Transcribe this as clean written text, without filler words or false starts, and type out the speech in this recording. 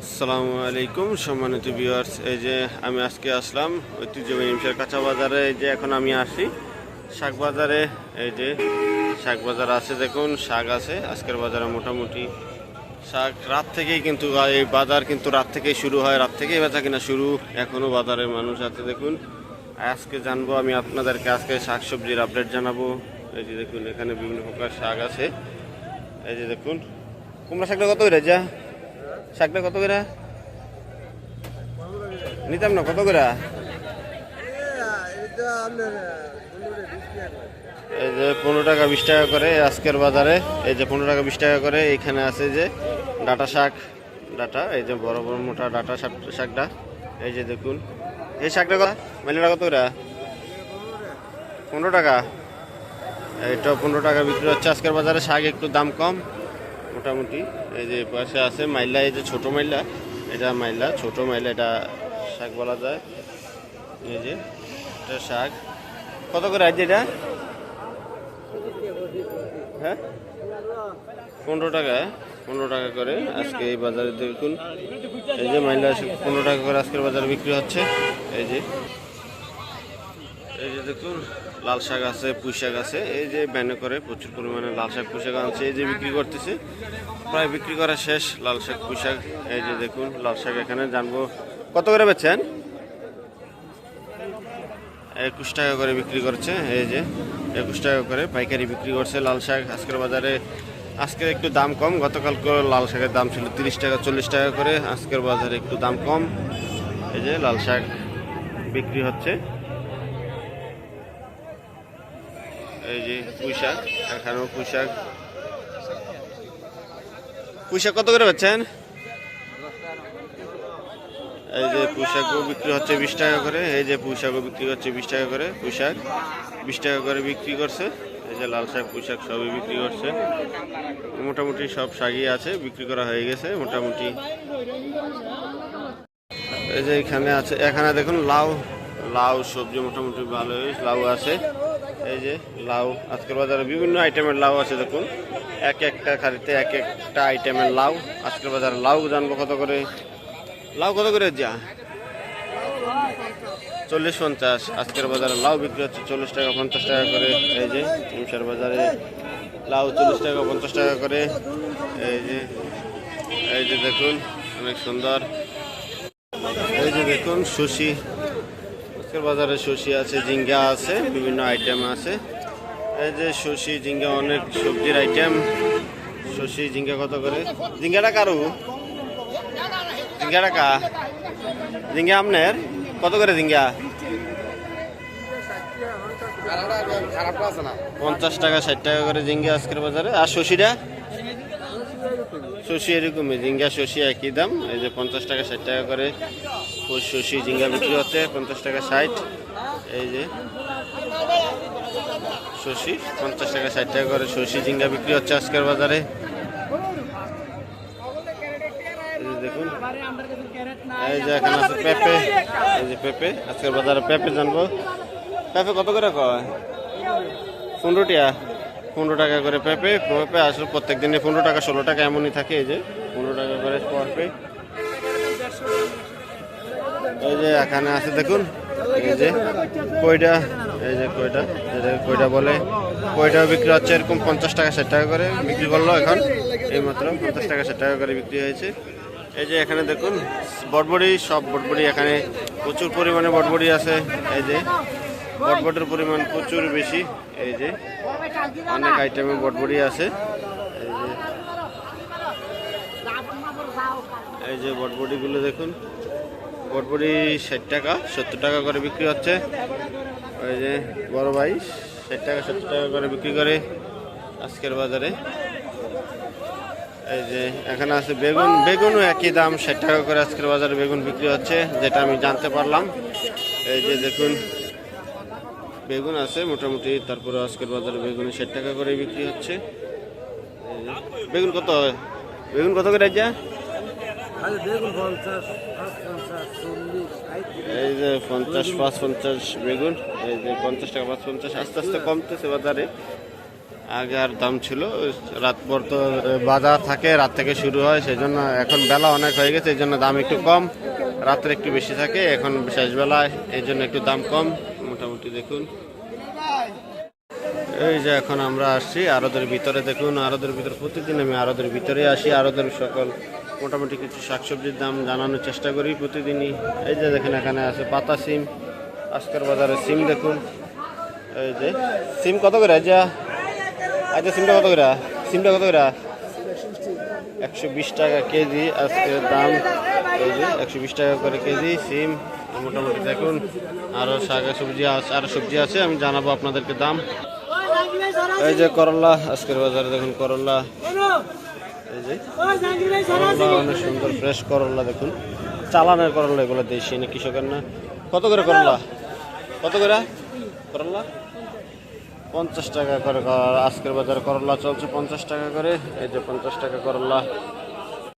আসসালামু আলাইকুম সম্মানিত ভিউয়ার্স, এই যে আমি আজকে আসলাম ঐতিহ্যবাহী নিমসার কাঁচা বাজারে। এই যে এখন আমি আসি শাক বাজারে। এই যে শাক বাজার আছে, দেখুন শাক আছে আজকের বাজারে। মোটামুটি শাক রাত থেকেই কিন্তু এই বাজার কিন্তু রাত থেকেই শুরু হয়, রাত থেকেই বেচা কিনা শুরু। এখনও বাজারে মানুষ আছে দেখুন। আজকে জানবো আমি আপনাদেরকে, আজকে শাক সবজির আপডেট জানাবো। এই যে দেখুন এখানে বিভিন্ন প্রকার শাক আছে। এই যে দেখুন কুমড়া শাকটা কত করে যা, শাকটা কত করে নিতাম না, কত করে? এই যে 15 টাকা 20 টাকা করে আজকের বাজারে। এই যে 15 টাকা 20 টাকা করে। এখানে আছে যে ডাটা শাক, ডাটা, এই যে বড় বড় মোটা ডাটা শাকটা। এই যে দেখুন এই শাকটা কত, মাইলেটা কত করে? 15 টাকা। এইটা 15 টাকা বিক্রি হচ্ছে আজকের বাজারে। শাক একটু দাম কম মোটামুটি। এই যে পাশে আছে মাইলা, এই যে ছোট মাইলা, এটা মাইলা, ছোট মাইলা, এটা শাক বলা যায়। এই যে এটা শাক কত করে আছে এটা? হ্যাঁ 15 টাকা, 15 টাকা করে আজকে এই বাজারে দেখুন। এই যে মাইলা 15 টাকা করে আজকের বাজারে বিক্রি হচ্ছে। এই যে দেখুন লাল শাক আছে, পুঁই শাক আছে। এই যে ব্যানে করে প্রচুর পরিমাণে লাল শাক পুঁই শাক আনছে। এই যে বিক্রি করতেছে, প্রায় বিক্রি করা শেষ লাল শাক পুঁই শাক। এই যে দেখুন লাল শাক এখানে জানবো কত করে বেচছেন? 21 টাকা করে বিক্রি করছে। এই যে 21 টাকা করে পাইকারি বিক্রি করছে লাল শাক আজকের বাজারে। আজকে একটু দাম কম, গতকাল লাল শাকের দাম ছিল 30 টাকা 40 টাকা করে, আজকের বাজারে একটু দাম কম। এই যে লাল শাক বিক্রি হচ্ছে। এই যে পুঁই শাক, এখানেও পুঁই শাক। পুঁই শাক কত করে বেচছেন? এই যে পুঁই শাকও বিক্রি হচ্ছে 20 টাকা করে। এই যে পুঁই শাকও বিক্রি হচ্ছে 20 টাকা করে। পুঁই শাক 20 টাকা করে বিক্রি করছে। এই যে লাল শাক পুঁই শাক সবই বিক্রি করছে। মোটামুটি সব শাকই আছে, বিক্রি করা হয়ে গেছে মোটামুটি। এই যে এখানে আছে, এখানে দেখুন লাউ, লাউ সবজি মোটামুটি ভালোই লাউ আছে। এই যে লাউ আজকের বাজারে বিভিন্ন আইটেমের লাউ আছে দেখুন। এক একটা খাড়িতে এক একটা আইটেমের লাউ আজকের বাজারে। লাউ জানবো কত করে, লাউ কত করে যা? 40-50 আজকের বাজারে লাউ বিক্রি হচ্ছে 40 টাকা 50 টাকা করে। এই যে নিমসার বাজারে লাউ 40 টাকা 50 টাকা করে। এই যে দেখুন অনেক সুন্দর। এই যে দেখুন সুশি, আজকের বাজারে সুশি আছে, ঝিঙ্গা আছে, বিভিন্ন আইটেম আছে। এই যে সুশি ঝিঙ্গা অনেক সবজির আইটেম। সুশি ঝিঙ্গা কত করে? ঝিঙ্গাটা কারু, ঝিঙ্গাটা কা, ঝিঙ্গা আপনার কত করে? ঝিঙ্গা 50 টাকা 60 টাকা করে ঝিঙ্গা আজকের বাজারে। আর শশিটা? শশি এরকমই, ঝিঙ্গা শশি একই দাম। এই যে 50 টাকা 60 টাকা করে শশি ঝিঙ্গা বিক্রি হচ্ছে, 50 টাকা 60। এই যে শশি 50 টাকা 60 টাকা করে শশি ঝিঙ্গা বিক্রি হচ্ছে আজকের বাজারে। দেখুন এই যে এখানে আছে পেঁপে। এই যে পেঁপে আজকের বাজারে পেঁপে জানবো। পেঁপে কত করে কয়? 15 টাকা, 15 টাকা করে পেঁপে। পেঁপে আসলে প্রত্যেক দিনে 15 টাকা 16 টাকা এমনই থাকে। এই যে 15 টাকা করে পেঁপে। এই যে এখানে আছে দেখুন এই যে কইটা, এই যে কইটা, যেটাকে কইটা বলে, কইটাও বিক্রি হচ্ছে এরকম 50 টাকা 60 টাকা করে বিক্রি করলো এখন এই মাত্র। 50 টাকা 60 টাকা করে বিক্রি হয়েছে। এই যে এখানে দেখুন বটবড়ি, সব বটবড়ি এখানে প্রচুর পরিমাণে বটবড়ি আছে। এই যে বটবটির পরিমাণ প্রচুর বেশি। এই যে অনেক আইটেমের বটবড়ি আছে। এই যে বটবটিগুলো দেখুন, বটবটি 60 টাকা 70 টাকা করে বিক্রি হচ্ছে। এই যে বড় ভাই 60 টাকা 70 টাকা করে বিক্রি করে আজকের বাজারে। এই যে এখানে আছে বেগুন, বেগুনও একই দাম 60 টাকা করে আজকের বাজারে বেগুন বিক্রি হচ্ছে, যেটা আমি জানতে পারলাম। এই যে দেখুন বেগুন আছে মোটামুটি, তারপরে আজকের বাজারে বেগুন 60 টাকা করে বিক্রি হচ্ছে। বেগুন কত, বেগুন কত করে যা? এই যে 50 550 বেগুন। এই যে 50 টাকা 550, আস্তে আস্তে কমতেছে বাজারে। আগে আর দাম ছিল, রাত পর তো বাজার থাকে, রাত থেকে শুরু হয়, সেই জন্য এখন বেলা অনেক হয়ে গেছে, এই জন্য দাম একটু কম, রাত্রে একটু বেশি থাকে, এখন শেষ বেলায় এই জন্য একটু দাম কম মোটামুটি। দেখুন এই যে এখন আমরা আসছি আড়তের ভিতরে। দেখুন আড়তের ভিতরে প্রতিদিন আমি আড়তের ভিতরে আসি, আড়তের সকল মোটামুটি কিছু শাকসবজির দাম জানানোর চেষ্টা করি প্রতিদিনই। এই যে দেখেন এখানে আছে পাতা সিম, আজকের বাজারে সিম দেখুন। এই যে সিম কত করে যা, আচ্ছা সিমটা কত করে, সিমটা কত করে? 120 টাকা কেজি আজকের দাম। এই যে 120 টাকা করে কেজি সিম মোটামুটি। দেখুন আরও শাক সবজি আছে, আরও সবজি আছে, আমি জানাবো আপনাদেরকে দাম। এই যে করলা আজকের বাজারে দেখুন, করলা এই যে করলা অনেক সুন্দর ফ্রেশ করলা দেখুন, চালানের করলা, এগুলো দেশি না কৃষকের না। কত করে করলা, কত করে করলা? 50 টাকা করে আজকের বাজারে করলা চলছে 50 টাকা করে। এই যে 50 টাকা করলা।